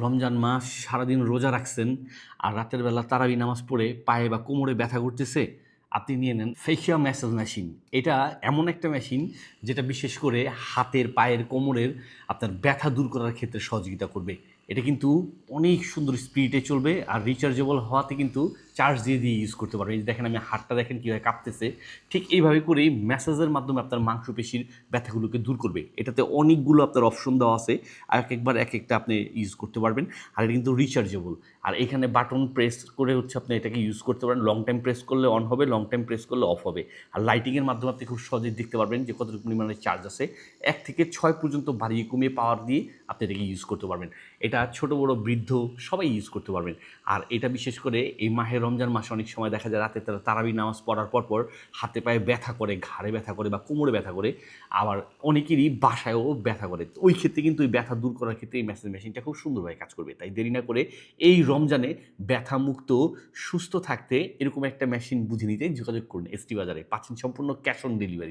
রমজান মাস সারাদিন রোজা রাখছেন আর রাতের বেলা তারাবি নামাজ পড়ে পায়ে বা কোমরে ব্যথা করতেছে, আপনি নিয়ে নেন ফেশিয়া ম্যাসাজ মেশিন। এটা এমন একটা মেশিন যেটা বিশেষ করে হাতের, পায়ের, কোমরের আপনার ব্যথা দূর করার ক্ষেত্রে সহযোগিতা করবে। এটা কিন্তু অনেক সুন্দর স্পিডে চলবে আর রিচার্জেবল হওয়াতে কিন্তু চার্জ দিয়ে দিয়ে ইউজ করতে পারবেন। এই যে দেখেন, আমি হাতটা দেখেন কীভাবে কাঁপতেছে, ঠিক এইভাবে করেই ম্যাসাজের মাধ্যমে আপনার মাংসপেশির ব্যথাগুলোকে দূর করবে। এটাতে অনেকগুলো আপনার অপশন দেওয়া আছে, আর একবার এক একটা আপনি ইউজ করতে পারবেন। আর এটা কিন্তু রিচার্জেবল। আর এখানে বাটন প্রেস করে আপনি এটাকে ইউজ করতে পারেন। লং টাইম প্রেস করলে অন হবে, লং টাইম প্রেস করলে অফ হবে। আর লাইটিংয়ের মাধ্যমে আপনি খুব সহজেই দেখতে পারবেন যে কতটুকু পরিমাণে চার্জ আছে। 1 থেকে 6 পর্যন্ত বাড়িয়ে কমিয়ে পাওয়ার দিয়ে আপনি এটাকে ইউজ করতে পারবেন। এটা ছোট বড় বৃদ্ধ সবাই ইউজ করতে পারবেন। আর এটা বিশেষ করে এই মাহে রমজান মাসে অনেক সময় দেখা যায় রাতে তারা তারাবি নামাজ পড়ার পর হাতে পায়ে ব্যথা করে, ঘাড়ে ব্যথা করে বা কোমরে ব্যথা করে, আবার অনেকেরই বাসায়ও ব্যথা করে। ওই ক্ষেত্রে কিন্তু ওই ব্যথা দূর করার ক্ষেত্রে এই ম্যাসাজ মেশিনটা খুব সুন্দরভাবে কাজ করবে। তাই দেরি না করে এই রমজানে ব্যথামুক্ত সুস্থ থাকতে এরকম একটা মেশিন বুঝে নিতে যোগাযোগ করুন এসটি বাজারে। পাচ্ছেন সম্পূর্ণ ক্যাশ অন ডেলিভারি।